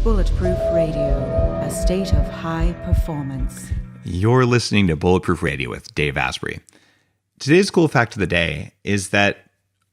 Bulletproof Radio, a state of high performance. You're listening to Bulletproof Radio with Dave Asprey. Today's cool fact of the day is that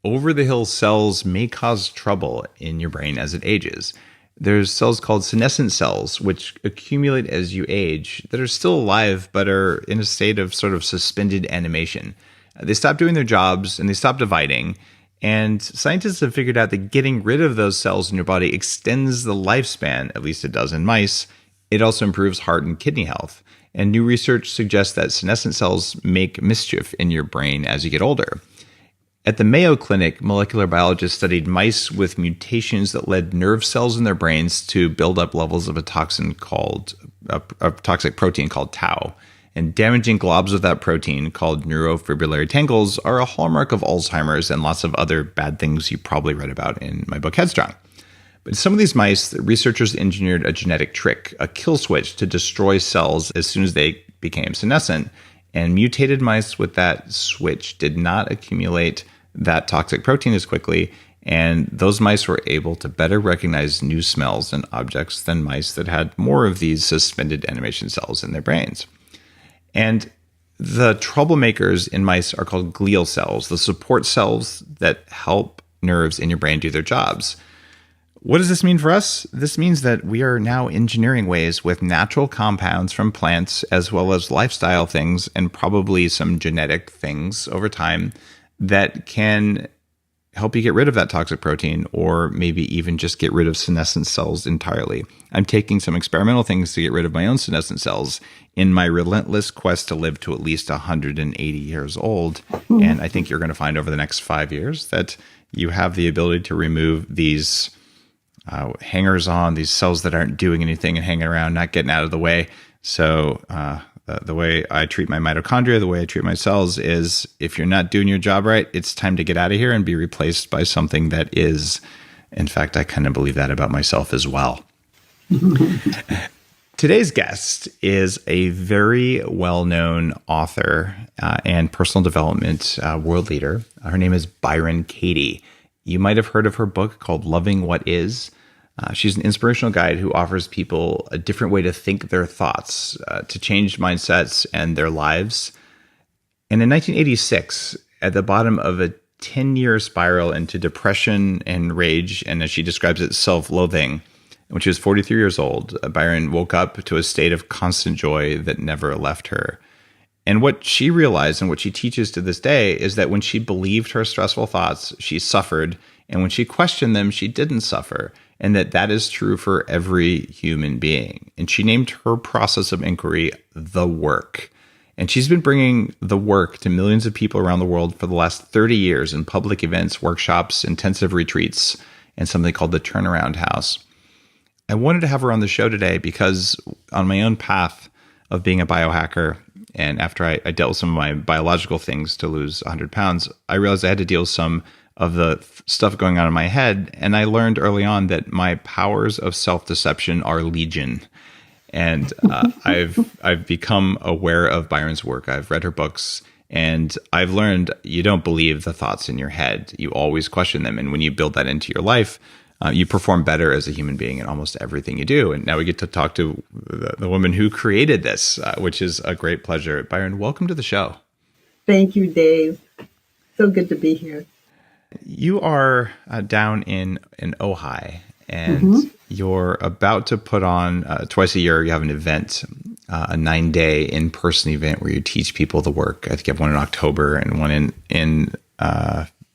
over-the-hill cells may cause trouble in your brain as it ages. There's cells called senescent cells, which accumulate as you age, that are still alive, but are in a state of sort of suspended animation. They stop doing their jobs and they stop dividing. And scientists have figured out that getting rid of those cells in your body extends the lifespan, at least it does in mice. It also improves heart and kidney health. And new research suggests that senescent cells make mischief in your brain as you get older. At the Mayo Clinic, molecular biologists studied mice with mutations that led nerve cells in their brains to build up levels of a toxic protein called tau. And damaging globs of that protein, called neurofibrillary tangles, are a hallmark of Alzheimer's and lots of other bad things you probably read about in my book, Headstrong. But in some of these mice, the researchers engineered a genetic trick, a kill switch, to destroy cells as soon as they became senescent. And mutated mice with that switch did not accumulate that toxic protein as quickly, and those mice were able to better recognize new smells and objects than mice that had more of these suspended animation cells in their brains. And the troublemakers in mice are called glial cells, the support cells that help nerves in your brain do their jobs. What does this mean for us? This means that we are now engineering ways with natural compounds from plants, as well as lifestyle things and probably some genetic things over time, that can help you get rid of that toxic protein, or maybe even just get rid of senescent cells entirely. I'm taking some experimental things to get rid of my own senescent cells in my relentless quest to live to at least 180 years old. And I think you're going to find over the next 5 years that you have the ability to remove these hangers on, these cells that aren't doing anything and hanging around, not getting out of the way. So the way I treat my mitochondria, the way I treat my cells is, if you're not doing your job right, it's time to get out of here and be replaced by something that is. In fact, I kind of believe that about myself as well. Today's guest is a very well-known author and personal development world leader. Her name is Byron Katie. You might have heard of her book called Loving What Is. She's an inspirational guide who offers people a different way to think their thoughts, to change mindsets and their lives. And in 1986, at the bottom of a 10-year spiral into depression and rage, and as she describes it, self-loathing, when she was 43 years old, Byron woke up to a state of constant joy that never left her. And what she realized, and what she teaches to this day, is that when she believed her stressful thoughts, she suffered. And when she questioned them, she didn't suffer. And that is true for every human being. And she named her process of inquiry the work. And she's been bringing the work to millions of people around the world for the last 30 years in public events, workshops, intensive retreats, and something called the Turnaround House. I wanted to have her on the show today because on my own path of being a biohacker, and after I dealt with some of my biological things to lose 100 pounds, I realized I had to deal with some of the stuff going on in my head. And I learned early on that my powers of self-deception are legion. And I've become aware of Byron's work. I've read her books, and I've learned you don't believe the thoughts in your head. You always question them. And when you build that into your life, you perform better as a human being in almost everything you do. And now we get to talk to the woman who created this, which is a great pleasure. Byron, welcome to the show. Thank you, Dave. So good to be here. You are down in Ojai, and you're about to put on twice a year. You have an event, a 9-day in-person event where you teach people the work. I think you have one in October and one in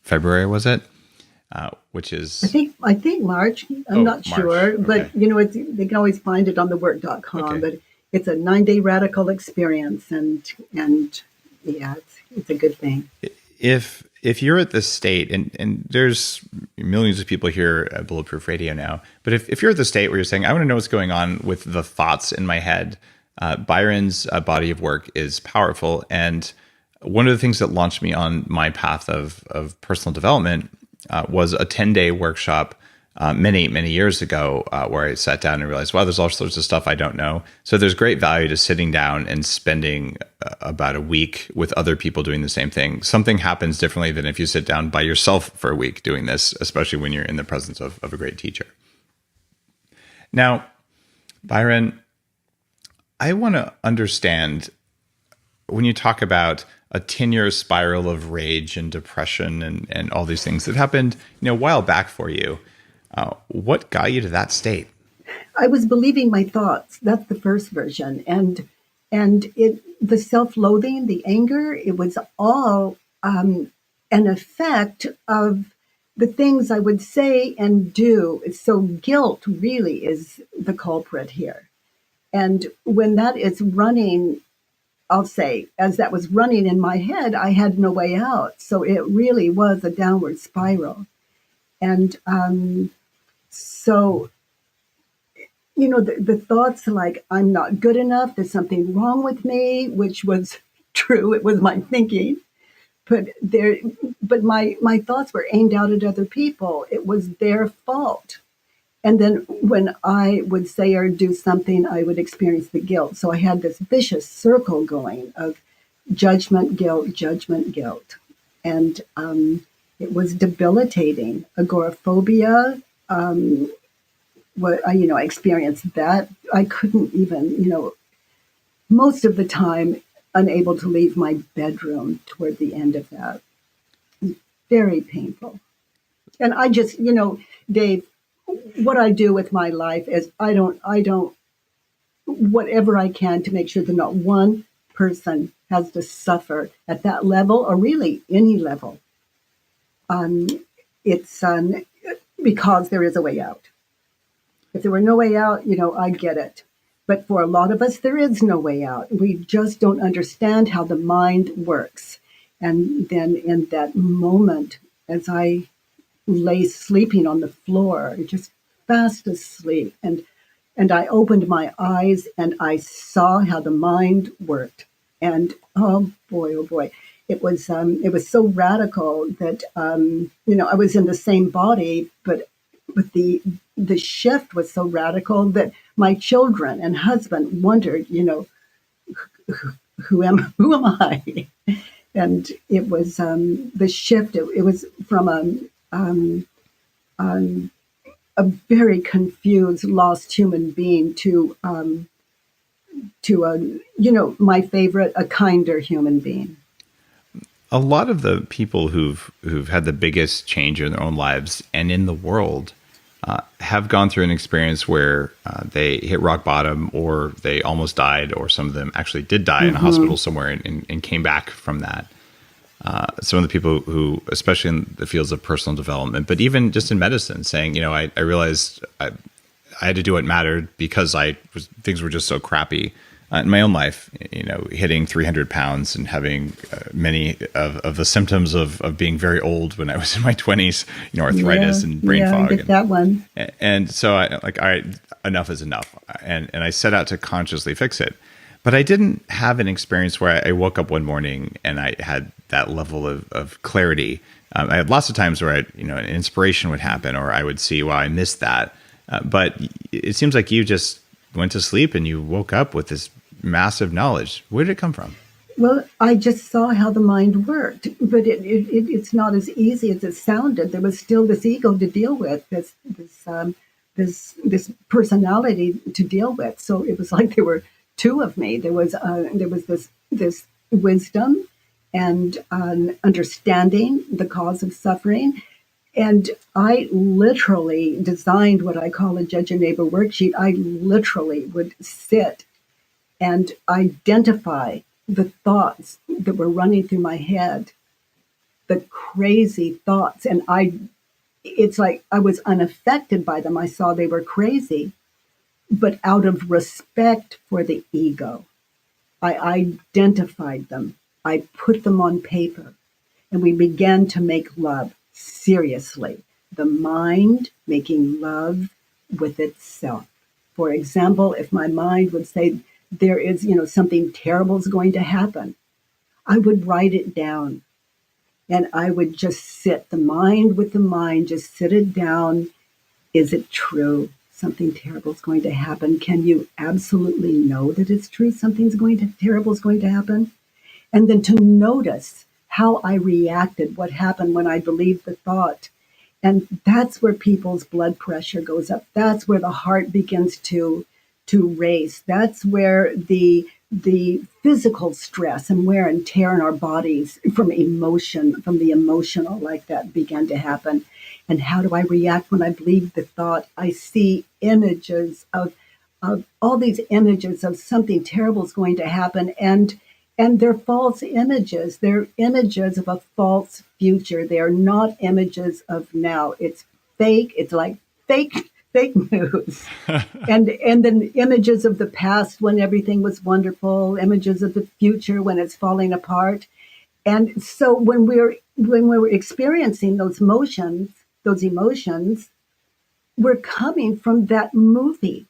February, was it? Which is I think March. I'm not sure, okay. But they can always find it on thework.com. Okay. But it's a 9-day radical experience, and yeah, it's a good thing. If you're at this state, and there's millions of people here at Bulletproof Radio now, but if you're at the state where you're saying, I want to know what's going on with the thoughts in my head, Byron's body of work is powerful. And one of the things that launched me on my path of personal development was a 10-day workshop many years ago, where I sat down and realized, wow, there's all sorts of stuff I don't know. So there's great value to sitting down and spending about a week with other people doing the same thing. Something happens differently than if you sit down by yourself for a week doing this, especially when you're in the presence of a great teacher. Now, Byron, I want to understand, when you talk about a 10-year spiral of rage and depression and all these things that happened, a while back for you, what got you to that state? I was believing my thoughts. That's the first version. And the self-loathing, the anger, it was all an effect of the things I would say and do. So guilt really is the culprit here. And when that is running, I'll say, as that was running in my head, I had no way out. So it really was a downward spiral. And so, the thoughts like, I'm not good enough, there's something wrong with me, which was true, it was my thinking. But my thoughts were aimed out at other people. It was their fault. And then when I would say or do something, I would experience the guilt. So I had this vicious circle going of judgment, guilt. And it was debilitating. Agoraphobia, I experienced that. I couldn't even, most of the time, unable to leave my bedroom toward the end of that. Very painful. And I just, Dave, what I do with my life is I don't, whatever I can to make sure that not one person has to suffer at that level or really any level. It's because there is a way out. If there were no way out, I get it. But for a lot of us, there is no way out. We just don't understand how the mind works. And then in that moment, as I lay sleeping on the floor, just fast asleep, and I opened my eyes and I saw how the mind worked. And oh boy, it was so radical that I was in the same body, but the shift was so radical that my children and husband wondered, who am I? And it was the shift. It was from a very confused, lost human being to my favorite, a kinder human being. A lot of the people who've had the biggest change in their own lives and in the world have gone through an experience where they hit rock bottom, or they almost died, or some of them actually did die in a hospital somewhere and came back from that. Some of the people who, especially in the fields of personal development, but even just in medicine, saying, I realized I had to do what mattered because things were just so crappy in my own life, hitting 300 pounds and having many of the symptoms of being very old when I was in my 20s, arthritis and brain fog. I get that one. And so all right, enough is enough. And I set out to consciously fix it. But I didn't have an experience where I woke up one morning and I had that level of clarity. I had lots of times where an inspiration would happen, or I would see, wow, I missed that. But it seems like you just went to sleep and you woke up with this massive knowledge. Where did it come from? Well, I just saw how the mind worked, but it's not as easy as it sounded. There was still this ego to deal with, this personality to deal with. So it was like there were two of me. There was this wisdom and understanding the cause of suffering. And I literally designed what I call a Judge Your Neighbor worksheet. I literally would sit and identify the thoughts that were running through my head, the crazy thoughts. And it's like I was unaffected by them. I saw they were crazy, but out of respect for the ego, I identified them. I put them on paper, and we began to make love. Seriously, the mind making love with itself. For example, if my mind would say there is, something terrible is going to happen, I would write it down, and I would just sit the mind with the mind, just sit it down Is it true? Something terrible is going to happen. Can you absolutely know that it's true? Terrible is going to happen. And then to notice how I reacted, what happened when I believed the thought. And that's where people's blood pressure goes up. That's where the heart begins to race. That's where the physical stress and wear and tear in our bodies from the emotional like that began to happen. And how do I react when I believe the thought? I see images of all these images of something terrible is going to happen, and they're false images. They're images of a false future. They are not images of now. It's fake. It's like fake news. and then images of the past when everything was wonderful, images of the future when it's falling apart. And so when we're experiencing those emotions, we're coming from that movie.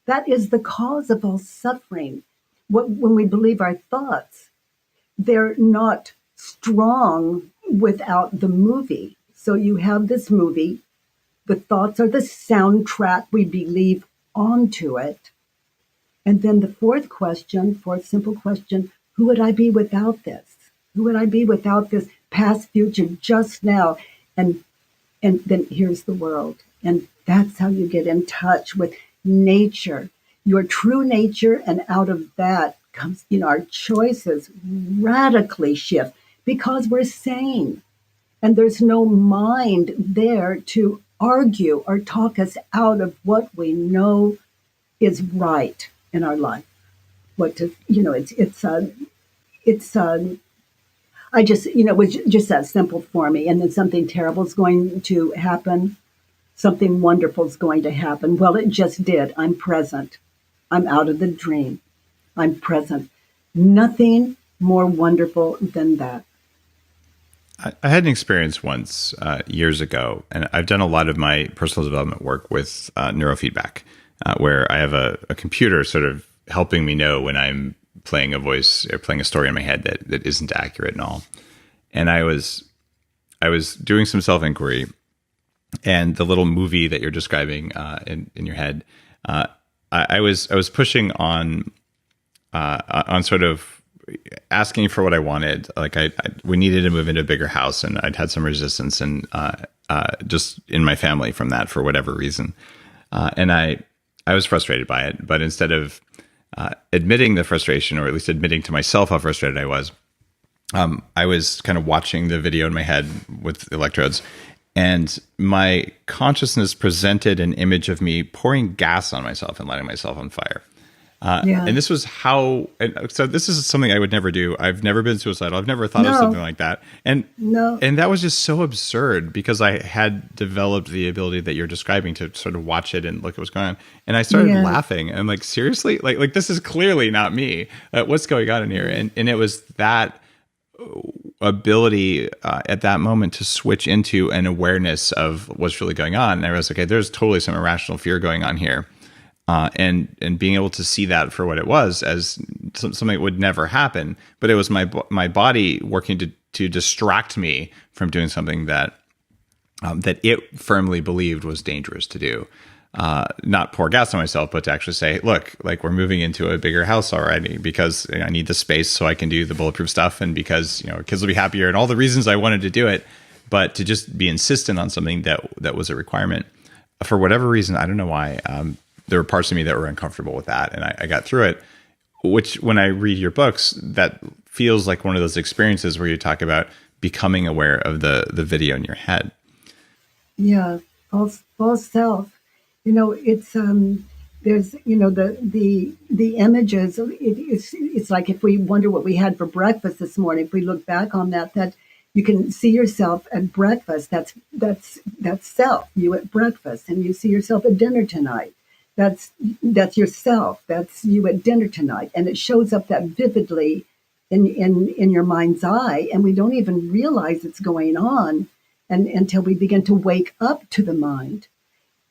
That is the cause of all suffering. When we believe our thoughts, they're not strong without the movie. So you have this movie. The thoughts are the soundtrack we believe onto it. And then the fourth simple question, who would I be without this? Who would I be without this past, future, just now? And then here's the world. And that's how you get in touch with nature, your true nature. And out of that comes, our choices radically shift because we're sane. And there's no mind there to argue or talk us out of what we know is right in our life. I just, it was just that simple for me. And then something terrible is going to happen. Something wonderful is going to happen. Well, it just did. I'm present. I'm out of the dream. I'm present. Nothing more wonderful than that. I had an experience once years ago, and I've done a lot of my personal development work with neurofeedback, where I have a computer sort of helping me know when I'm playing a voice or playing a story in my head that isn't accurate and all. And I was doing some self-inquiry, and the little movie that you're describing in your head, I was pushing on sort of asking for what I wanted. Like we needed to move into a bigger house, and I'd had some resistance and just in my family from that for whatever reason. And I was frustrated by it, but instead of admitting the frustration, or at least admitting to myself how frustrated I was kind of watching the video in my head with electrodes, and my consciousness presented an image of me pouring gas on myself and lighting myself on fire. And this was so this is something I would never do. I've never been suicidal. I've never thought of something like that. And that was just so absurd because I had developed the ability that you're describing to sort of watch it and look at what's going on. And I started laughing. And I'm like, seriously? Like this is clearly not me. What's going on in here? And it was that ability at that moment to switch into an awareness of what's really going on. And I was like, okay, there's totally some irrational fear going on here. And being able to see that for what it was as something that would never happen, but it was my body working to distract me from doing something that it firmly believed was dangerous to do. Not pour gas on myself, but to actually say, look, like we're moving into a bigger house already because I need the space so I can do the bulletproof stuff, and because kids will be happier, and all the reasons I wanted to do it. But to just be insistent on something that was a requirement for whatever reason, I don't know why. There were parts of me that were uncomfortable with that, and I got through it, which when I read your books, that feels like one of those experiences where you talk about becoming aware of the video in your head. Yeah, false self. It's there's the images. It's like if we wonder what we had for breakfast this morning. If we look back on that you can see yourself at breakfast. That's self. You at breakfast, and you see yourself at dinner tonight. That's yourself. That's you at dinner tonight, and it shows up that vividly in your mind's eye, and we don't even realize it's going on, and until we begin to wake up to the mind,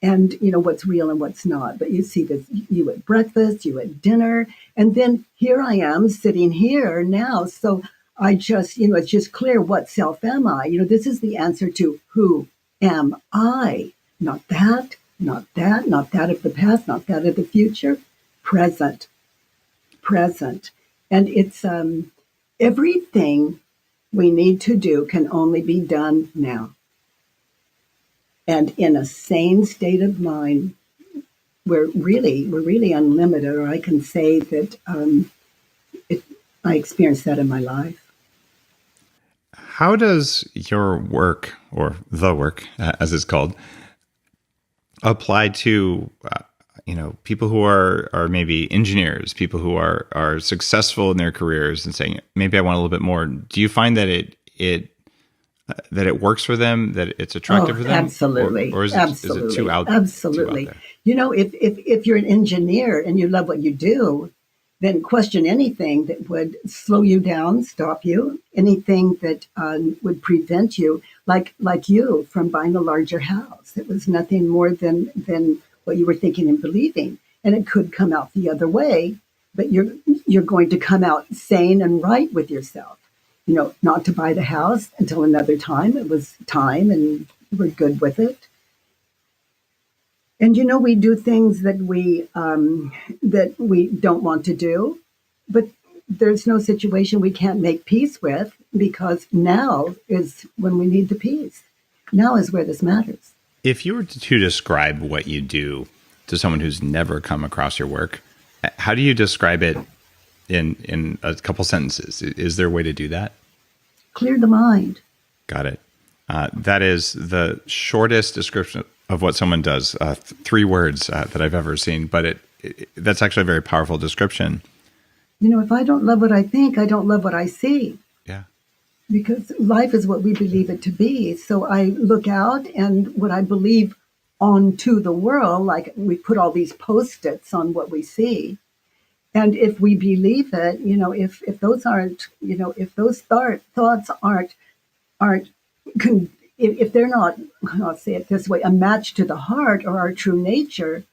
and what's real and what's not. But you see this, you at breakfast, you at dinner, and then here I am sitting here now. So I just it's just clear, what self am I? This is the answer to who am I, not that. not that of the past, not that of the future, present, present. And it's everything we need to do can only be done now. And in a sane state of mind, we're really unlimited, or I can say that I experienced that in my life. How does your work, or the work, as it's called, apply to people who are maybe engineers, people who are successful in their careers and saying, maybe I want a little bit more? Do you find that it works for them, that it's attractive for them? Absolutely. Or is it too out? Absolutely. Too out there? If you're an engineer and you love what you do, then question anything that would slow you down, stop you, anything that would prevent you, like you, from buying a larger house. It was nothing more than what you were thinking and believing. And it could come out the other way, but you're going to come out sane and right with yourself. Not to buy the house until another time. It was time, and we're good with it. And we do things that we don't want to do, but there's no situation we can't make peace with, because now is when we need the peace. Now is where this matters. If you were to describe what you do to someone who's never come across your work, how do you describe it in a couple sentences? Is there a way to do that? Clear the mind. Got it. That is the shortest description of what someone does. 3 words that I've ever seen, but that's actually a very powerful description. If I don't love what I think, I don't love what I see. Yeah. Because life is what we believe it to be. So I look out, and what I believe onto the world, like we put all these Post-its on what we see. And if we believe it, if those aren't, if those thoughts aren't, if they're not, I'll say it this way, a match to the heart or our true nature, if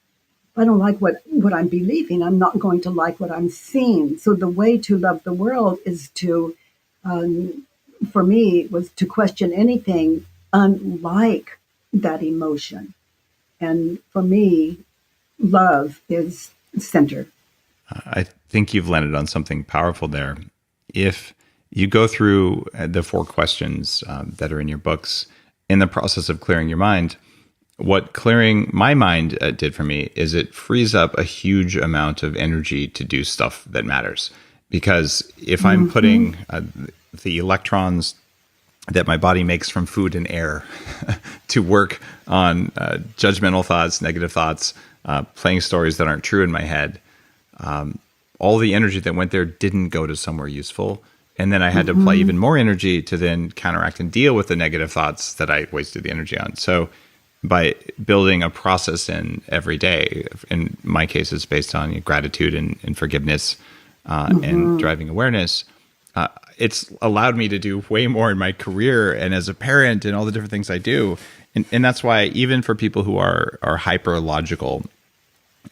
I don't like what I'm believing, I'm not going to like what I'm seeing. So the way to love the world is to, for me, was to question anything unlike that emotion. And for me, love is center. I think you've landed on something powerful there. If you go through the 4 questions that are in your books in the process of clearing your mind, what clearing my mind did for me is it frees up a huge amount of energy to do stuff that matters. Because if I'm putting the electrons that my body makes from food and air to work on judgmental thoughts, negative thoughts, playing stories that aren't true in my head, all the energy that went there didn't go to somewhere useful. And then I had to apply even more energy to then counteract and deal with the negative thoughts that I wasted the energy on. So by building a process in every day, in my case, it's based on gratitude and forgiveness and driving awareness, it's allowed me to do way more in my career and as a parent and all the different things I do. And that's why even for people who are hyper logical,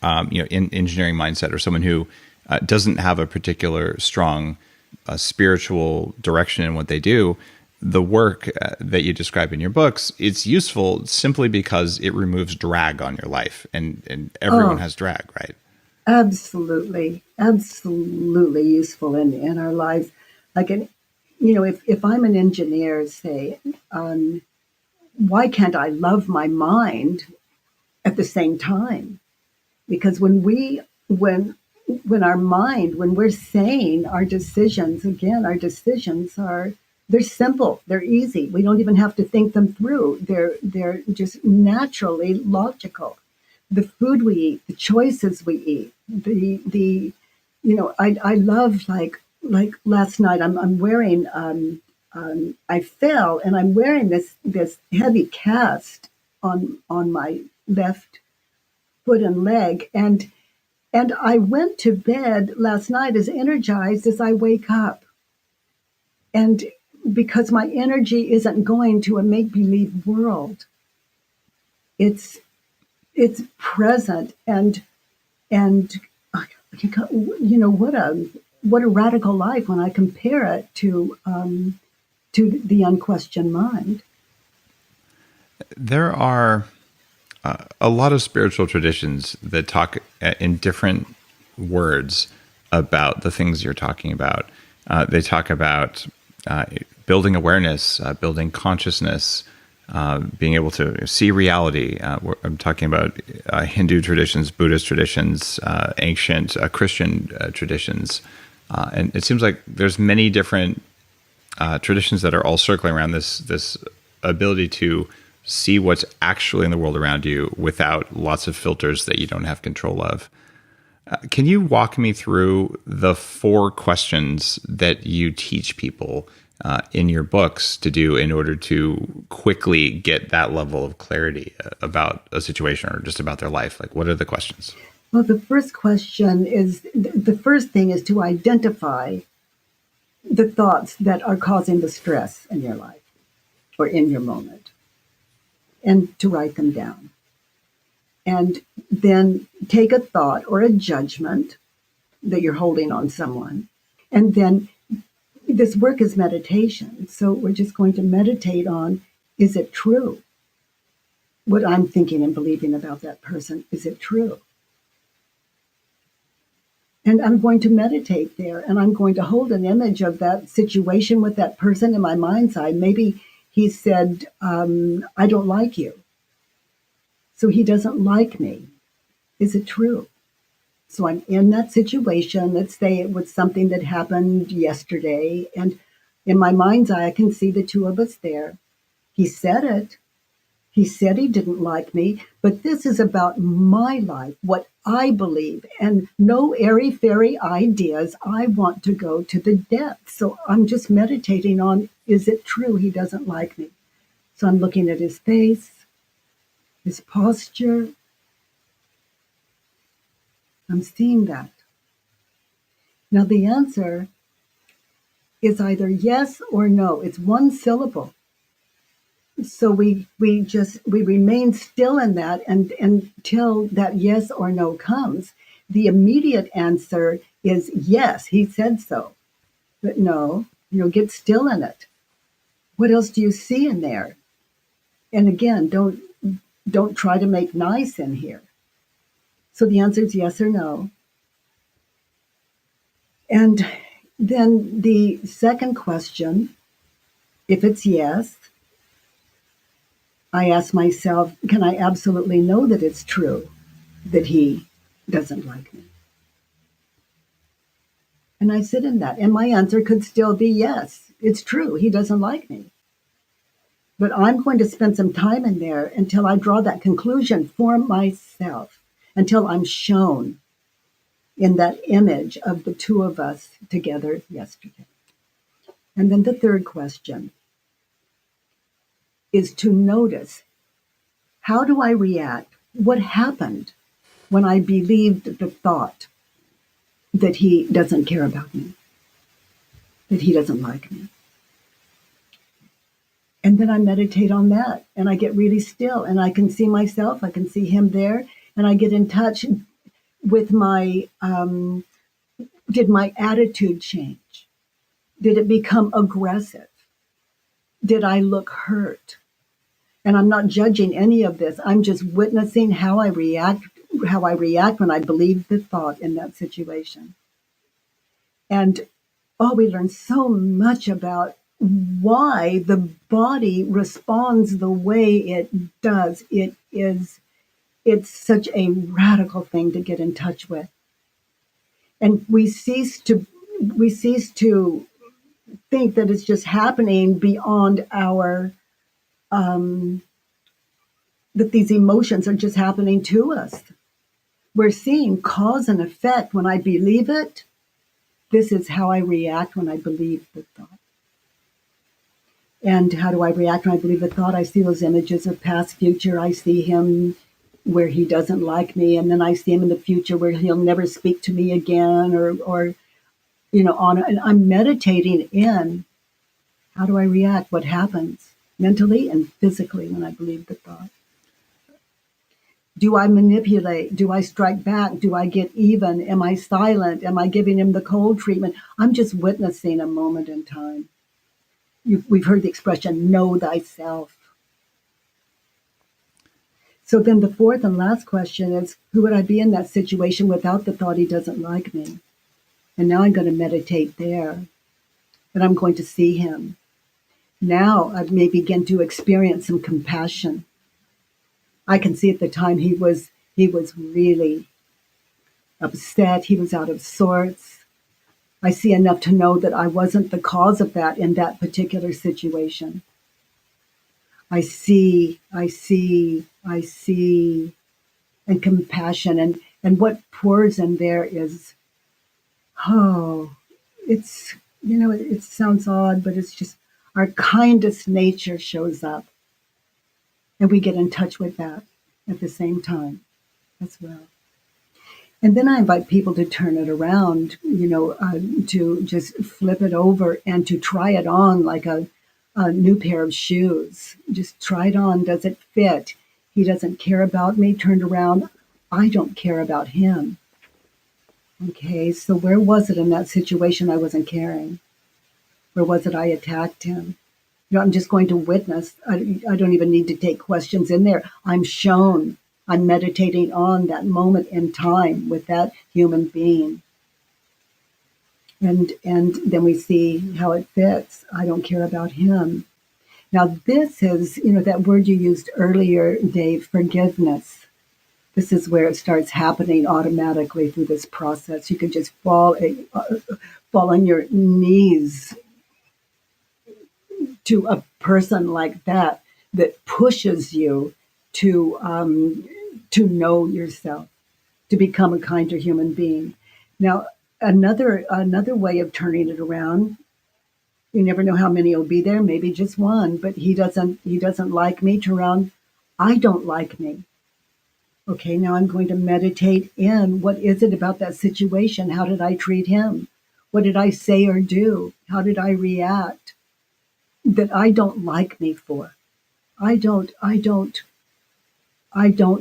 in engineering mindset, or someone who doesn't have a particular strong spiritual direction in what they do, the work that you describe in your books, it's useful simply because it removes drag on your life, and everyone has drag, right? Absolutely useful in our lives. Like, if I'm an engineer, say, why can't I love my mind at the same time? Because when we're sane, our decisions they're simple, they're easy. We don't even have to think them through. They're just naturally logical. The food we eat, the choices we eat, I love, like last night I'm wearing I fell and I'm wearing this heavy cast on my left foot and leg, and I went to bed last night as energized as I wake up. And because my energy isn't going to a make-believe world, it's present, and what a radical life when I compare it to the unquestioned mind. There are a lot of spiritual traditions that talk in different words about the things you're talking about. They talk about building awareness, building consciousness, being able to see reality. I'm talking about Hindu traditions, Buddhist traditions, ancient Christian traditions. And it seems like there's many different traditions that are all circling around this ability to see what's actually in the world around you without lots of filters that you don't have control of. Can you walk me through the 4 questions that you teach people in your books to do in order to quickly get that level of clarity about a situation or just about their life? Like, what are the questions? Well, the first question is, the first thing is to identify the thoughts that are causing the stress in your life or in your moment, and to write them down. And then take a thought or a judgment that you're holding on someone. And then this work is meditation. So we're just going to meditate on, is it true? What I'm thinking and believing about that person, is it true? And I'm going to meditate there, and I'm going to hold an image of that situation with that person in my mind's eye. Maybe he said, I don't like you. So he doesn't like me. Is it true? So I'm in that situation. Let's say it was something that happened yesterday. And in my mind's eye, I can see the 2 of us there. He said it. He said he didn't like me. But this is about my life, what I believe, and no airy-fairy ideas. I want to go to the depths. So I'm just meditating on, is it true he doesn't like me? So I'm looking at his face, his posture. I'm seeing that. Now the answer is either yes or no. It's 1 syllable. So we remain still in that, and until that yes or no comes. The immediate answer is yes, he said so. But no, get still in it. What else do you see in there? And again, don't try to make nice in here. So the answer is yes or no. And then the second question, if it's yes, I ask myself, can I absolutely know that it's true that he doesn't like me? And I sit in that. And my answer could still be yes, it's true, he doesn't like me. But I'm going to spend some time in there until I draw that conclusion for myself, until I'm shown in that image of the 2 of us together yesterday. And then the third question is to notice, how do I react? What happened when I believed the thought that he doesn't care about me, that he doesn't like me? And then I meditate on that, and I get really still, and I can see myself, I can see him there, and I get in touch with my, did my attitude change? Did it become aggressive? Did I look hurt? And I'm not judging any of this. I'm just witnessing how I react when I believe the thought in that situation. And we learn so much about why the body responds the way it does. It's such a radical thing to get in touch with. And we cease to think that it's just happening beyond our, that these emotions are just happening to us. We're seeing cause and effect. When I believe it, this is how I react when I believe the thought. And how do I react when I believe the thought? I see those images of past, future. I see him where he doesn't like me, and then I see him in the future where he'll never speak to me again, or and I'm meditating in, how do I react? What happens mentally and physically when I believe the thought? Do I manipulate? Do I strike back? Do I get even? Am I silent? Am I giving him the cold treatment? I'm just witnessing a moment in time. We've heard the expression, know thyself. So then the fourth and last question is, who would I be in that situation without the thought he doesn't like me? And now I'm going to meditate there, and I'm going to see him. Now I may begin to experience some compassion. I can see at the time he was really upset. He was out of sorts. I see enough to know that I wasn't the cause of that in that particular situation. I see, and compassion. And what pours in there is, it's, it sounds odd, but it's just our kindest nature shows up. And we get in touch with that at the same time as well. And then I invite people to turn it around, to just flip it over and to try it on like a new pair of shoes. Just try it on. Does it fit? He doesn't care about me. Turned around. I don't care about him. Okay, so where was it in that situation I wasn't caring? Where was it I attacked him? I'm just going to witness. I don't even need to take questions in there. I'm shown. I'm meditating on that moment in time with that human being. And then we see how it fits. I don't care about him. Now this is, that word you used earlier, Dave, forgiveness. This is where it starts happening automatically through this process. You can just fall on your knees to a person like that pushes you to know yourself, to become a kinder human being. Now, another way of turning it around. You never know how many will be there. Maybe just one, but he doesn't like me. Turn around. I don't like me. Okay, now I'm going to meditate in what is it about that situation? How did I treat him? What did I say or do? How did I react? That I don't like me for. I don't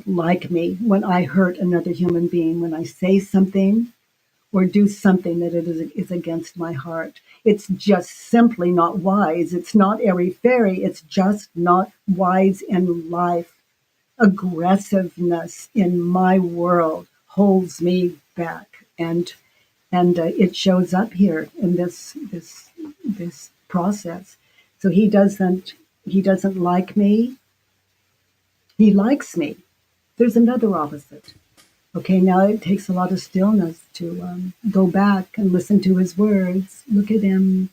like me when I hurt another human being, when I say something or do something that is against my heart. It's just simply not wise. It's not airy-fairy. It's just not wise in life. Aggressiveness in my world holds me back, and it shows up here in this process. So he doesn't like me. He likes me. There's another opposite. Okay, now it takes a lot of stillness to go back and listen to his words. Look at him,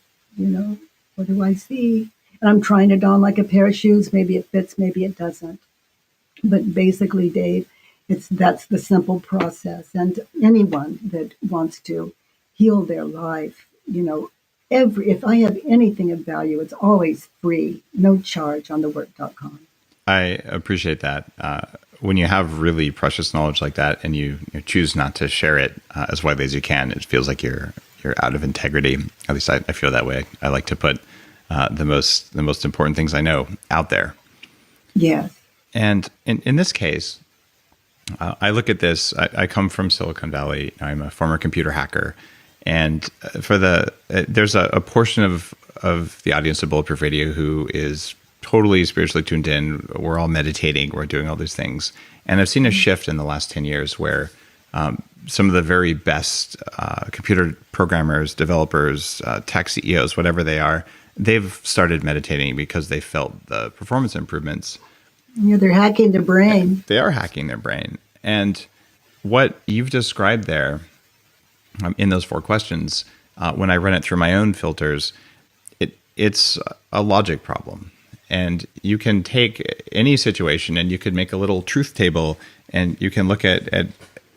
what do I see? And I'm trying it on like a pair of shoes. Maybe it fits, maybe it doesn't. But basically, Dave, that's the simple process. And anyone that wants to heal their life, if I have anything of value, it's always free, no charge on thework.com. I appreciate that. When you have really precious knowledge like that and you choose not to share it as widely as you can, it feels like you're out of integrity. At least I feel that way. I like to put the most important things I know out there. Yes. And in this case, I look at this. I come from Silicon Valley. I'm a former computer hacker, and there's a portion of the audience of Bulletproof Radio who is totally spiritually tuned in. We're all meditating. We're doing all these things, and I've seen a shift in the last 10 years where some of the very best computer programmers, developers, tech CEOs, whatever they are, they've started meditating because they felt the performance improvements. Yeah, they're hacking their brain. They are hacking their brain. And what you've described there in those 4 questions, when I run it through my own filters, it's a logic problem. And you can take any situation and you could make a little truth table and you can look at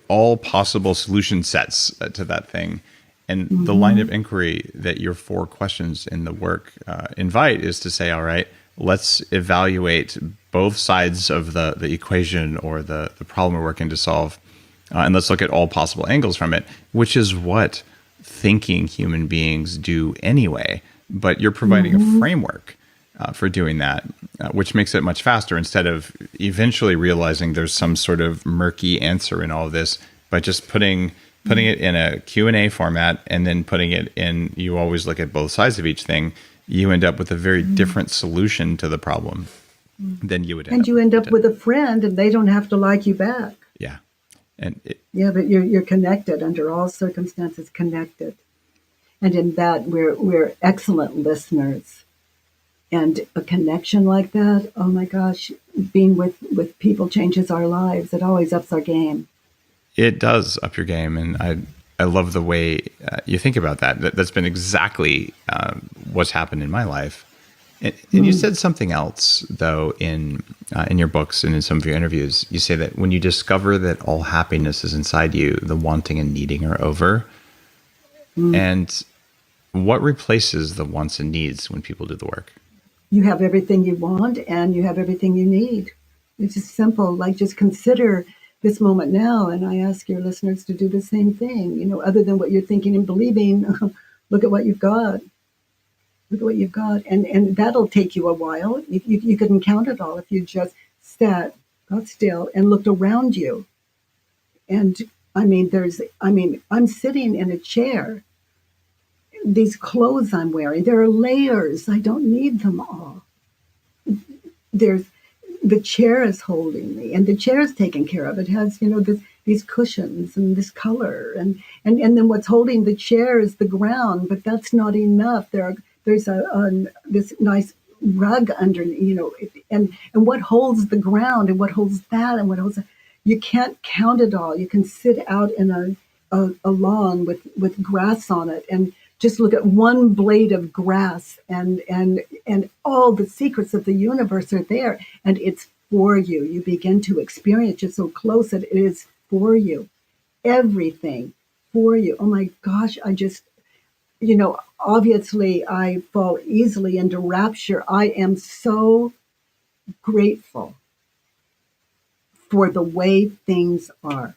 all possible solution sets to that thing. And the line of inquiry that your 4 questions in the work invite is to say, all right, let's evaluate both sides of the equation or the problem we're working to solve. And let's look at all possible angles from it, which is what thinking human beings do anyway. But you're providing a framework for doing that, which makes it much faster instead of eventually realizing there's some sort of murky answer in all of this by just putting it in a Q&A format and then putting it in, you always look at both sides of each thing. You end up with a very different solution to the problem. then you would end And up you with end up content. with a friend, and they don't have to like you back. Yeah. And Yeah, but you're connected under all circumstances, connected. And in that, we're excellent listeners. And a connection like that, oh my gosh, being with people changes our lives. It always ups our game. it does up your game. And I love the way you think about that. That's been exactly what's happened in my life. And you said something else, though, in your books and in some of your interviews. You say that when you discover that all happiness is inside you, the wanting and needing are over. And what replaces the wants and needs when people do the work? You have everything you want and you have everything you need. It's just simple. Like, just consider this moment now. And I ask your listeners to do the same thing. Other than what you're thinking and believing, look at what you've got. Look at what you've got. And that'll take you a while. You couldn't count it all if you just sat, got still, and looked around you. And I'm sitting in a chair. These clothes I'm wearing, there are layers. I don't need them all. There's the chair is holding me, and the chair is taken care of. It has, these cushions and this color, and then what's holding the chair is the ground. But that's not enough. There's this nice rug under, and what holds the ground, and what holds that, and what holds that. You can't count it all. You can sit out in a lawn with grass on it and just look at one blade of grass, and all the secrets of the universe are there, and it's for you. You begin to experience it so close that it is for you. Everything for you. Oh my gosh, obviously I fall easily into rapture. I am so grateful for the way things are.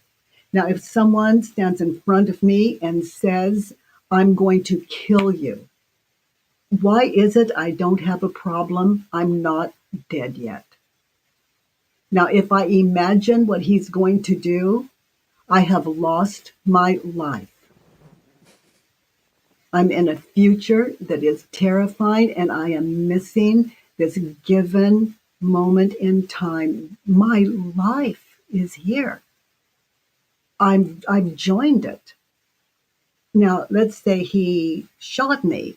Now, if someone stands in front of me and says, I'm going to kill you, why is it I don't have a problem? I'm not dead yet. Now, if I imagine what he's going to do, I have lost my life. I'm in a future that is terrifying, and I am missing this given moment in time. My life is here. I've joined it. Now, let's say he shot me.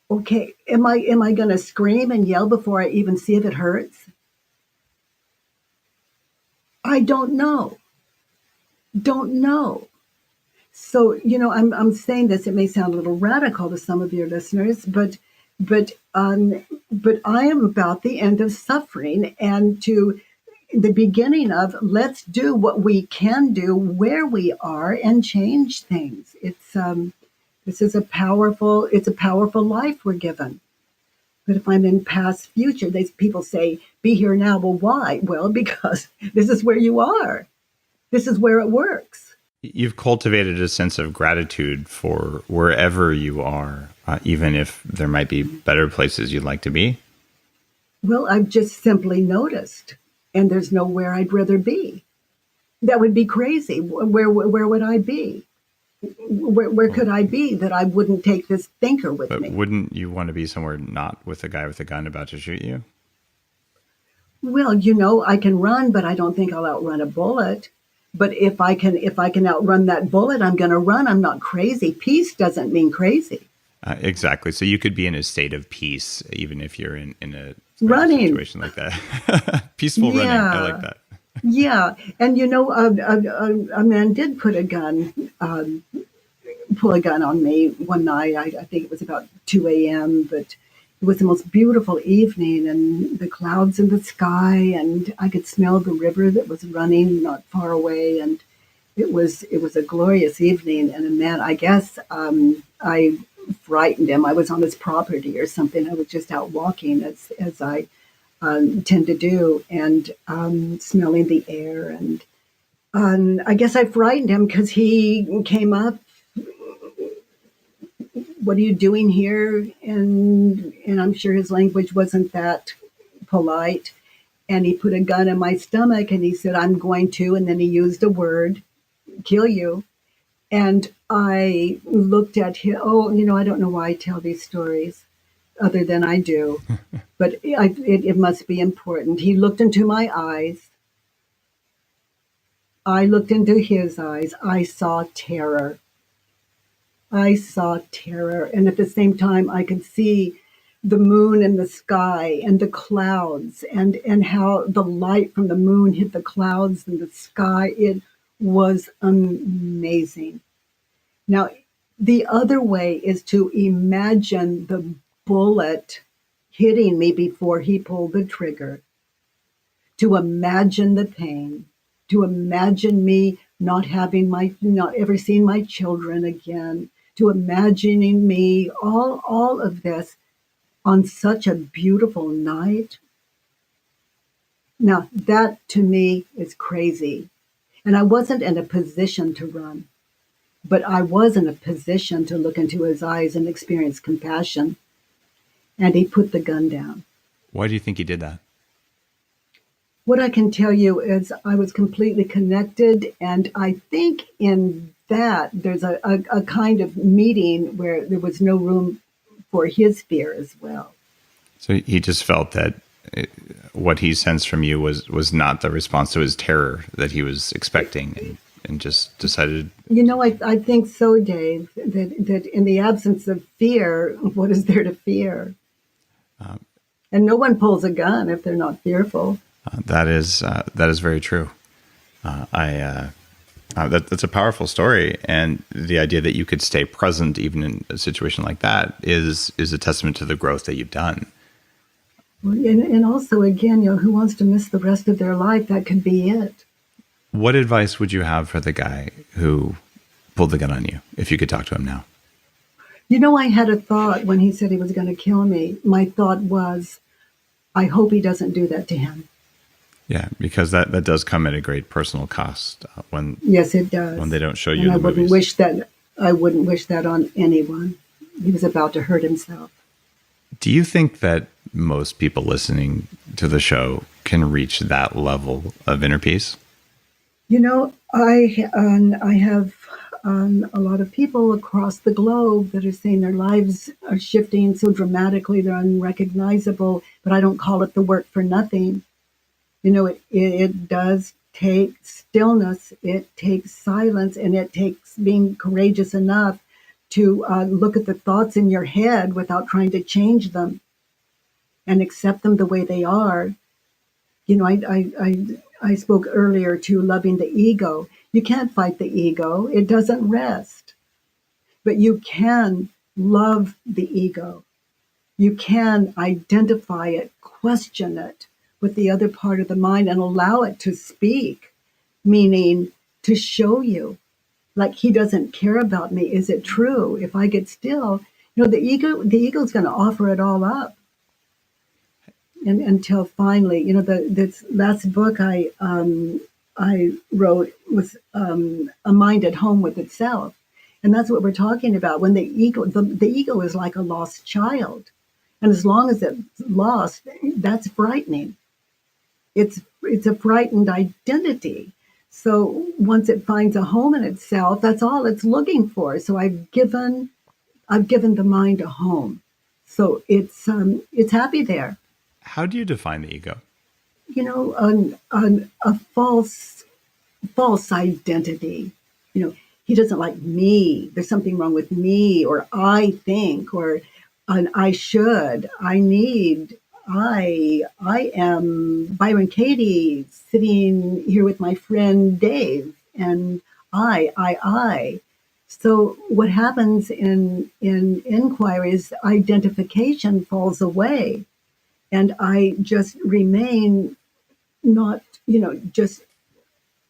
Okay, am I going to scream and yell before I even see if it hurts? I don't know. Don't know. So, I'm saying this. It may sound a little radical to some of your listeners, but I am about the end of suffering and to the beginning of let's do what we can do where we are and change things. It's a powerful life we're given. But if I'm in past future, people say, be here now. Well, why? Well, because this is where you are. This is where it works. You've cultivated a sense of gratitude for wherever you are, even if there might be better places you'd like to be. Well, I've just simply noticed, and there's nowhere I'd rather be. That would be crazy. Where would I be? Where could I be that I wouldn't take this thinker with me? But wouldn't you want to be somewhere not with a guy with a gun about to shoot you? Well, I can run, but I don't think I'll outrun a bullet. But if I can outrun that bullet, I'm going to run. I'm not crazy. Peace doesn't mean crazy. Exactly. So you could be in a state of peace, even if you're in a running situation like that. Peaceful running. I like that. Yeah. And, a man did pull a gun on me one night. I think it was about 2 a.m., but it was the most beautiful evening and the clouds in the sky, and I could smell the river that was running not far away. And it was a glorious evening. And a man, I guess, I frightened him. I was on his property or something. I was just out walking as I tend to do, and smelling the air. And I guess I frightened him because he came up. What are you doing here? And I'm sure his language wasn't that polite. And he put a gun in my stomach and he said, I'm going to, and then he used a word, kill you. And I looked at him. Oh, I don't know why I tell these stories other than I do. but it must be important. He looked into my eyes. I looked into his eyes. I saw terror. I saw terror. And at the same time, I could see the moon in the sky and the clouds and how the light from the moon hit the clouds and the sky. It was amazing. Now, the other way is to imagine the bullet hitting me before he pulled the trigger, to imagine the pain, to imagine me not ever seeing my children again, to imagining me all of this on such a beautiful night. Now, that to me is crazy. And I wasn't in a position to run, but I was in a position to look into his eyes and experience compassion. And he put the gun down. Why do you think he did that? What I can tell you is I was completely connected. And I think in that there's a kind of meeting where there was no room for his fear as well. So he just felt that what he sensed from you was not the response to his terror that he was expecting, and just decided. I think so, Dave, that in the absence of fear, what is there to fear? And no one pulls a gun if they're not fearful. That is very true. That's a powerful story, and the idea that you could stay present even in a situation like that is a testament to the growth that you've done. Well, and also, again, who wants to miss the rest of their life? That could be it. What advice would you have for the guy who pulled the gun on you, if you could talk to him now? I had a thought when he said he was going to kill me. My thought was, I hope he doesn't do that to him. Yeah, because that does come at a great personal cost when. Yes, it does. When they don't show you and in the movies. I wouldn't wish that on anyone. He was about to hurt himself. Do you think that most people listening to the show can reach that level of inner peace? I have a lot of people across the globe that are saying their lives are shifting so dramatically they're unrecognizable, but I don't call it the work for nothing. It does take stillness, it takes silence, and it takes being courageous enough to look at the thoughts in your head without trying to change them and accept them the way they are. I spoke earlier to loving the ego. You can't fight the ego. It doesn't rest. But you can love the ego. You can identify it, question it with the other part of the mind and allow it to speak, meaning to show you, like he doesn't care about me. Is it true? If I get still, the ego is going to offer it all up. And until finally, this last book I wrote was A Mind at Home with Itself. And that's what we're talking about. When the ego is like a lost child. And as long as it's lost, that's frightening. It's a frightened identity. So once it finds a home in itself, that's all it's looking for. So I've given the mind a home. So it's happy there. How do you define the ego? A false identity. He doesn't like me. There's something wrong with me, or I think, or I should, I need, I am Byron Katie sitting here with my friend Dave, and I. So what happens in inquiry is identification falls away. And I just remain not, just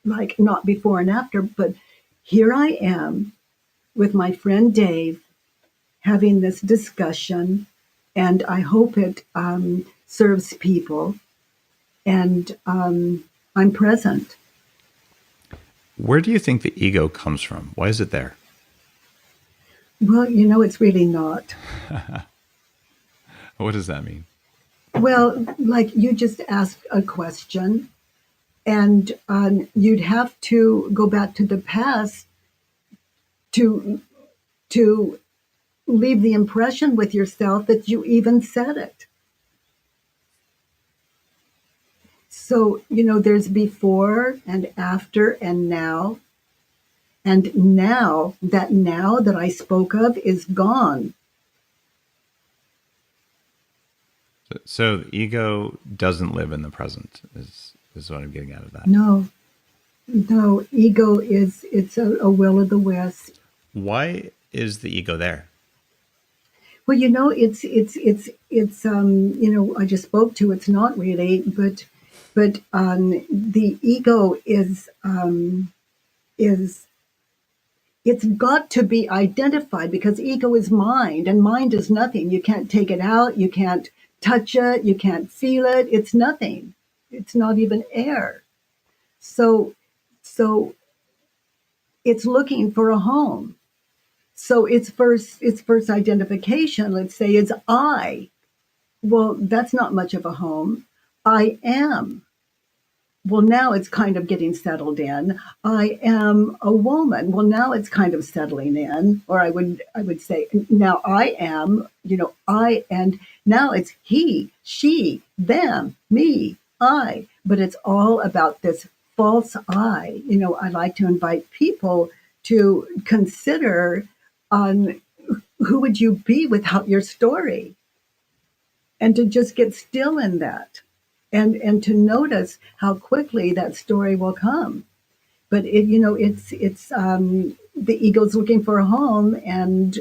like not before and after, but here I am with my friend Dave having this discussion, and I hope it serves people, and I'm present. Where do you think the ego comes from? Why is it there? Well, it's really not. What does that mean? Well, like you just asked a question, and you'd have to go back to the past to leave the impression with yourself that you even said it. So, there's before and after and now. And now that I spoke of is gone. So the ego doesn't live in the present is what I'm getting out of that. No, no, ego it's a will o' the wisp. Why is the ego there? Well, I just spoke to, it's not really, but the ego is it's got to be identified because ego is mind and mind is nothing. You can't take it out. You can't touch it. You can't feel it. It's nothing. It's not even air. So, so it's looking for a home. So its first identification, let's say, is I. Well, that's not much of a home. I am. Well, now it's kind of getting settled in. I am a woman. Well, now it's kind of settling in. Or I would say now I am, I, and now it's he, she, them, me, I. But it's all about this false I. I like to invite people to consider on who would you be without your story, and to just get still in that, and to notice how quickly that story will come. But it's the ego's looking for a home, and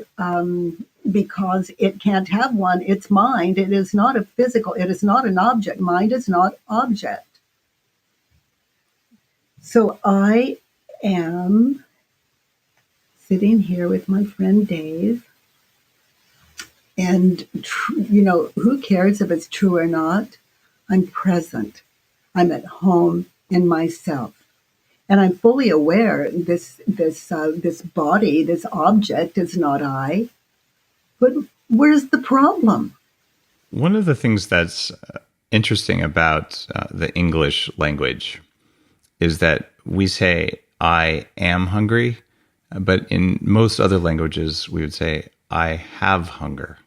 because it can't have one, it's mind. It is not a physical. It is not an object. Mind is not object. So I am sitting here with my friend Dave, and who cares if it's true or not? I'm present. I'm at home in myself, and I'm fully aware this body, this object, is not I. But where's the problem? One of the things that's interesting about the English language is that we say, I am hungry, but in most other languages, we would say, I have hunger.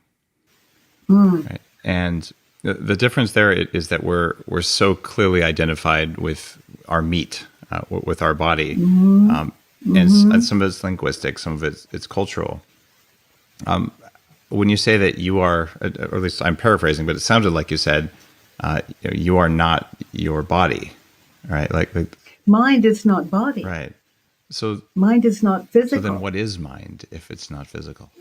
Right? And the difference there is that we're so clearly identified with our meat, with our body, and some of it's linguistic, some of it's cultural. When you say that you are, or at least I'm paraphrasing, but it sounded like you said, you are not your body, right? Like mind is not body. Right. So mind is not physical. So then, what is mind if it's not physical?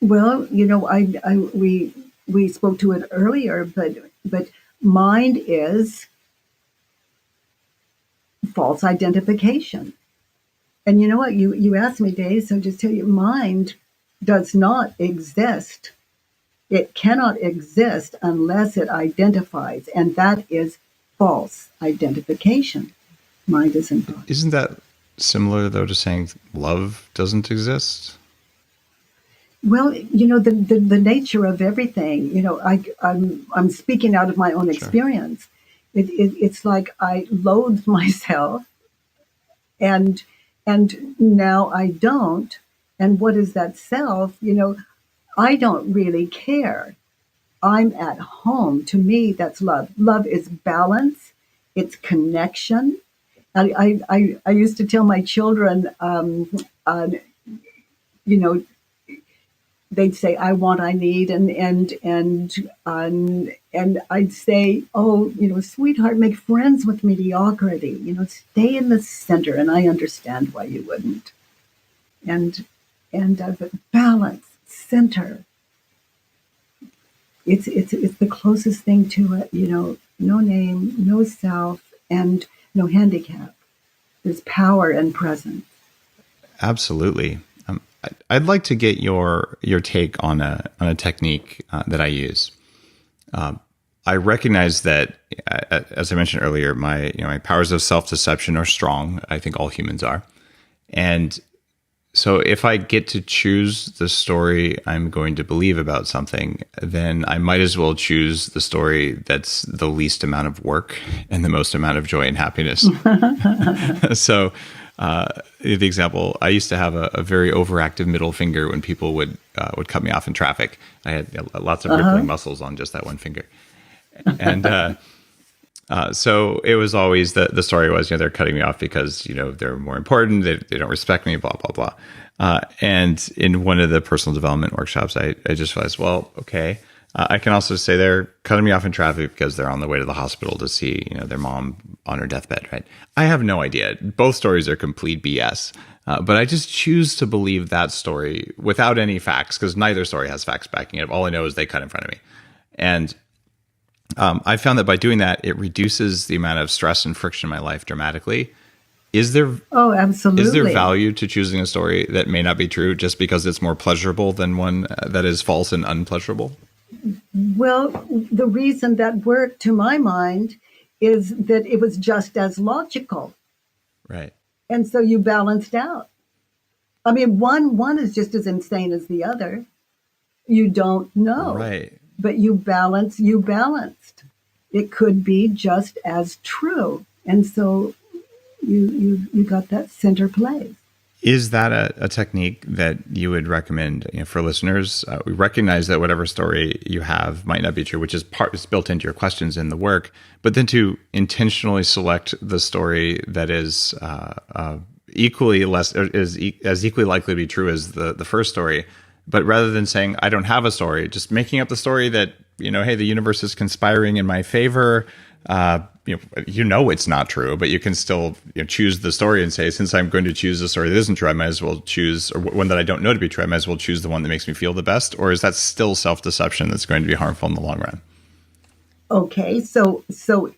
Well, we spoke to it earlier, but mind is false identification. And you know what? You asked me, Dave, so just tell you, mind does not exist. It cannot exist unless it identifies, and that is false identification. Mind isn't body. Isn't that similar, though, to saying love doesn't exist? Well, the nature of everything. I'm speaking out of my own experience. It's like I loathe myself, and now I don't. And what is that self? I don't really care. I'm at home. To me, that's love. Love is balance. It's connection. I used to tell my children, they'd say, I want, I need, and I'd say, oh, sweetheart, make friends with mediocrity. Stay in the center, and I understand why you wouldn't. And balance, center. It's the closest thing to it. No name, no self, and no handicap. There's power and presence. Absolutely. I'd like to get your take on a technique that I use. I recognize that, as I mentioned earlier, my powers of self-deception are strong. I think all humans are, and so if I get to choose the story I'm going to believe about something, then I might as well choose the story that's the least amount of work and the most amount of joy and happiness. So the example, I used to have a very overactive middle finger when people would cut me off in traffic. I had lots of rippling muscles on just that one finger. And So it was always the story was, they're cutting me off because, they're more important. They don't respect me, blah, blah, blah. And in one of the personal development workshops, I just realized, well, okay, I can also say they're cutting me off in traffic because they're on the way to the hospital to see, their mom on her deathbed, right? I have no idea. Both stories are complete BS. But I just choose to believe that story without any facts, because neither story has facts backing it up. All I know is they cut in front of me. And I found that by doing that, it reduces the amount of stress and friction in my life dramatically. Is there Oh, absolutely. is there value to choosing a story that may not be true just because it's more pleasurable than one that is false and unpleasurable? Well, the reason that worked to my mind is that it was just as logical. Right. And so you balanced out. I mean, one is just as insane as the other. You don't know. Right. But you balanced. It could be just as true. And so you got that center place. Is that a technique that you would recommend for listeners? We recognize that whatever story you have might not be true, which is built into your questions in the work, but then to intentionally select the story that is equally less as equally likely to be true as the first story. But rather than saying I don't have a story, just making up the story that hey, the universe is conspiring in my favor. It's not true, but you can still choose the story and say, since I'm going to choose the story that isn't true, I might as well choose, or one that I don't know to be true, I might as well choose the one that makes me feel the best. Or is that still self-deception that's going to be harmful in the long run? Okay, so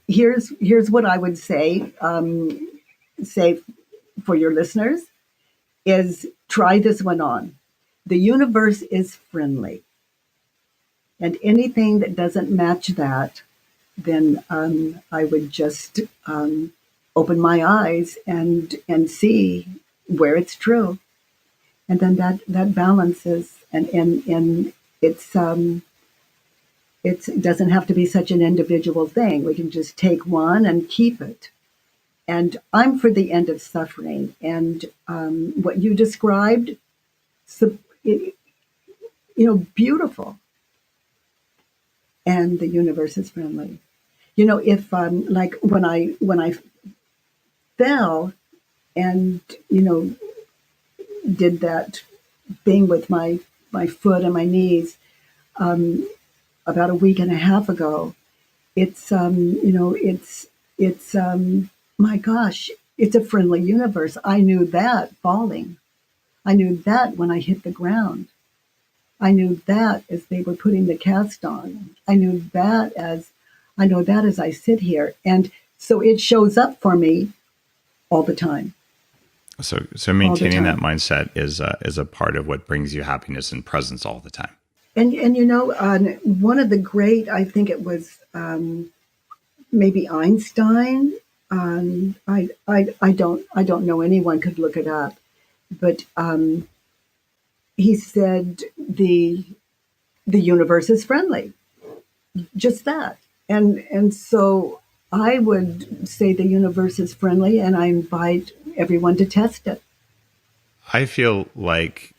here's what I would say for your listeners is try this one on. The universe is friendly, and anything that doesn't match that, then I would just open my eyes and see where it's true, and then that balances, and it doesn't have to be such an individual thing. We can just take one and keep it. And I'm for the end of suffering, and what you described, beautiful. And the universe is friendly. If like when I fell and did that thing with my foot and my knees about a week and a half ago, it's my gosh, it's a friendly universe. I knew that falling. I knew that when I hit the ground. I knew that as they were putting the cast on. I know that as I sit here. And so it shows up for me all the time. So maintaining that mindset is a part of what brings you happiness and presence all the time. And one of the great, I think it was maybe Einstein. I don't know, anyone could look it up, but he said the universe is friendly, just that. And so I would say the universe is friendly, and I invite everyone to test it. I feel like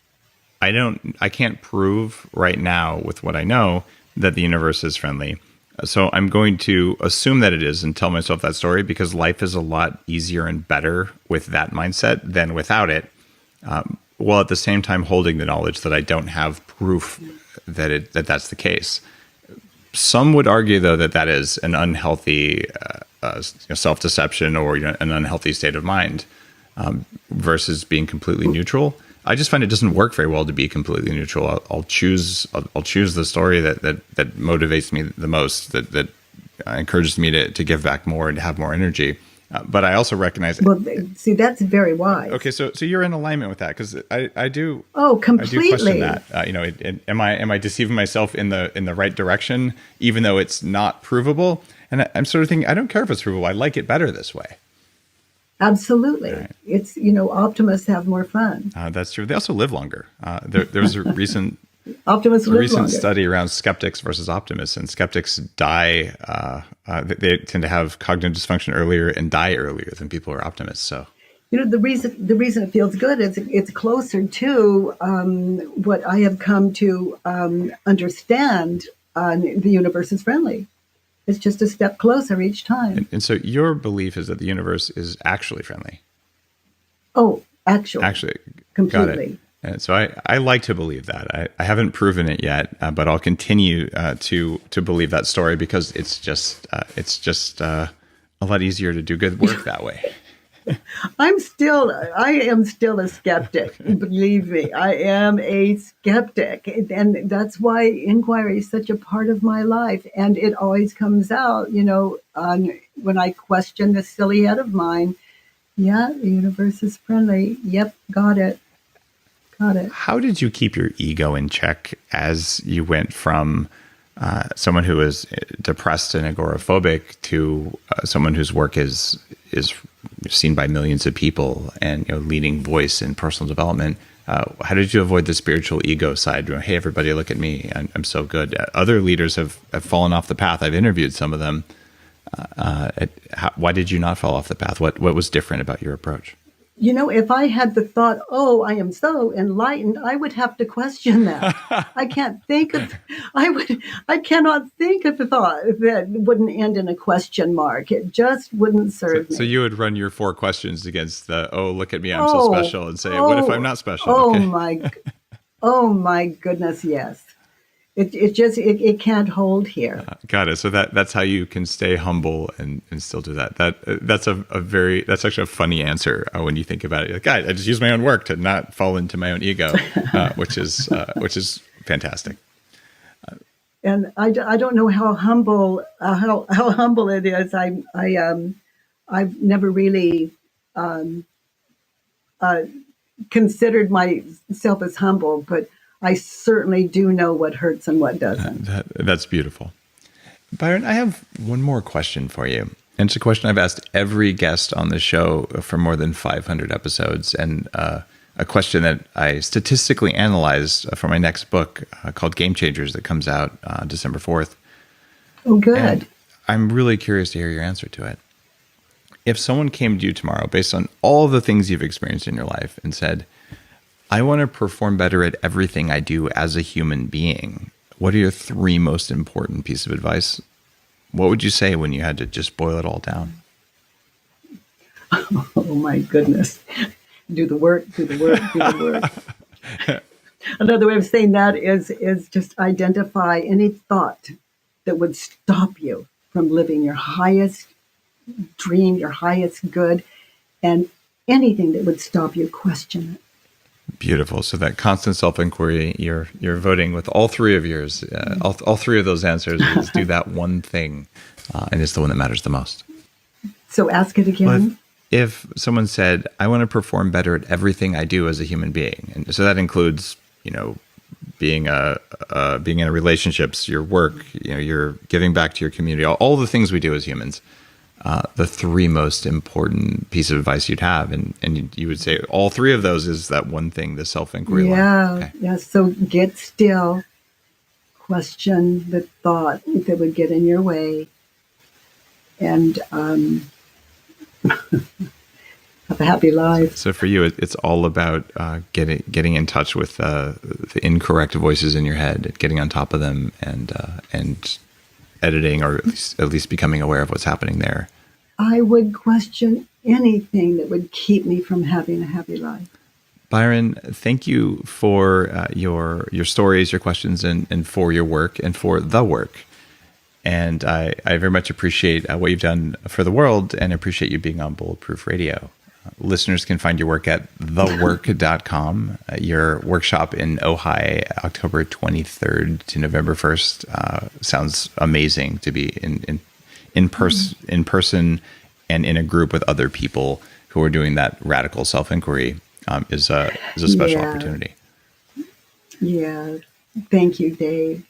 I can't prove right now with what I know that the universe is friendly. So I'm going to assume that it is and tell myself that story, because life is a lot easier and better with that mindset than without it. While at the same time holding the knowledge that I don't have proof that that's the case. Some would argue, though, that is an unhealthy self-deception or an unhealthy state of mind versus being completely neutral. I just find it doesn't work very well to be completely neutral. I'll choose the story that motivates me the most, that encourages me to give back more and to have more energy. But I also recognize. Well, see, that's very wise. Okay, so you're in alignment with that, because I do. Oh, completely. I do question that. Am I deceiving myself in the right direction, even though it's not provable? And I'm sort of thinking, I don't care if it's provable. I like it better this way. Absolutely, Right. It's optimists have more fun. That's true. They also live longer. There was a recent. Optimists live recent longer. study around skeptics versus optimists, and skeptics die. They tend to have cognitive dysfunction earlier and die earlier than people who are optimists. So, the reason it feels good is it's closer to what I have come to understand. The universe is friendly. It's just a step closer each time. And so your belief is that the universe is actually friendly. Oh, actually, Got it. completely. And so I like to believe that. I haven't proven it yet, but I'll continue to believe that story because it's just a lot easier to do good work that way. I am still a skeptic. Believe me, I am a skeptic. And that's why inquiry is such a part of my life. And it always comes out, when I question this silly head of mine. Yeah, the universe is friendly. Yep, got it. How did you keep your ego in check as you went from someone who is depressed and agoraphobic to someone whose work is seen by millions of people and leading voice in personal development? How did you avoid the spiritual ego side? Hey, everybody, look at me! I'm so good. Other leaders have fallen off the path. I've interviewed some of them. Why did you not fall off the path? What was different about your approach? If I had the thought, oh, I am so enlightened, I would have to question that. I cannot think of a thought that wouldn't end in a question mark. It just wouldn't serve me. So you would run your 4 questions against the, oh, look at me, I'm so special, and say, what if I'm not special? Oh, Okay. oh my goodness, yes. It can't hold here. Got it. So that's how you can stay humble and still do that. That's actually a funny answer when you think about it. You're like, I just use my own work to not fall into my own ego, which is fantastic. And I don't know how humble it is. I've never really considered myself as humble, but I certainly do know what hurts and what doesn't. That's beautiful. Byron, I have one more question for you. And it's a question I've asked every guest on the show for more than 500 episodes, and a question that I statistically analyzed for my next book called Game Changers that comes out December 4th. Oh, good. And I'm really curious to hear your answer to it. If someone came to you tomorrow based on all the things you've experienced in your life and said, I want to perform better at everything I do as a human being, what are your 3 most important pieces of advice? What would you say when you had to just boil it all down? Oh my goodness. Do the work. Another way of saying that is just identify any thought that would stop you from living your highest dream, your highest good, and anything that would stop you, question it. Beautiful. So that constant self-inquiry, you're voting with all 3 of yours. All 3 of those answers is do that one thing, and it's the one that matters the most. So ask it again. Well, if someone said, I want to perform better at everything I do as a human being, and so that includes, being in relationships, your work, you're giving back to your community, all the things we do as humans. The 3 most important pieces of advice you'd have, and you would say all 3 of those is that one thing, the self-inquiry line. Okay. Yeah. So get still, question the thought that would get in your way, and have a happy life. So for you, it's all about getting in touch with the incorrect voices in your head, getting on top of them, and editing, or at least becoming aware of what's happening there. I would question anything that would keep me from having a happy life. Byron, thank you for your stories, your questions, and for your work and for the work. And I very much appreciate what you've done for the world, and appreciate you being on Bulletproof Radio. Listeners can find your work at thework.com. Your workshop in Ojai, October 23rd to November 1st, sounds amazing to be in person and in a group with other people who are doing that radical self-inquiry is a special opportunity. Yeah. Thank you, Dave.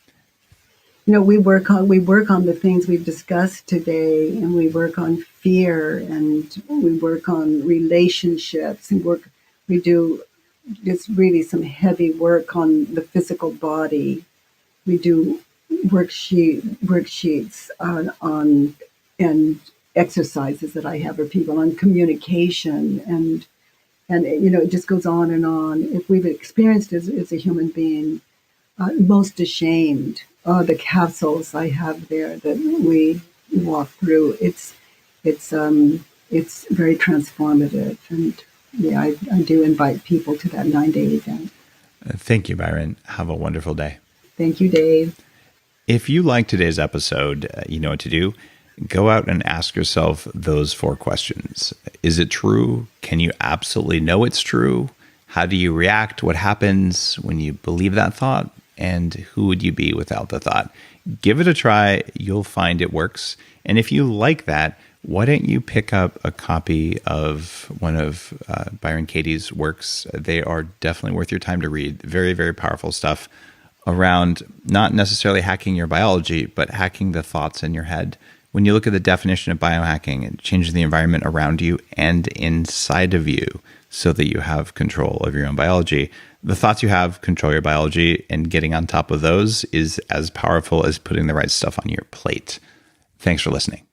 We work on the things we've discussed today, and we work on fear, and we work on relationships, and we do just really some heavy work on the physical body. We do worksheets on and exercises that I have for people on communication, and it just goes on and on. If we've experienced as a human being, most ashamed the capsules I have there that we walk through. It's very transformative, and yeah, I do invite people to that 9-day event. Thank you, Byron. Have a wonderful day. Thank you, Dave. If you like today's episode, you know what to do. Go out and ask yourself those 4 questions. Is it true? Can you absolutely know it's true? How do you react? What happens when you believe that thought? And who would you be without the thought? Give it a try. You'll find it works. And if you like that, why don't you pick up a copy of one of Byron Katie's works? They are definitely worth your time to read. Very, very powerful stuff around not necessarily hacking your biology, but hacking the thoughts in your head. When you look at the definition of biohacking, and changing the environment around you and inside of you so that you have control of your own biology, the thoughts you have control your biology, and getting on top of those is as powerful as putting the right stuff on your plate. Thanks for listening.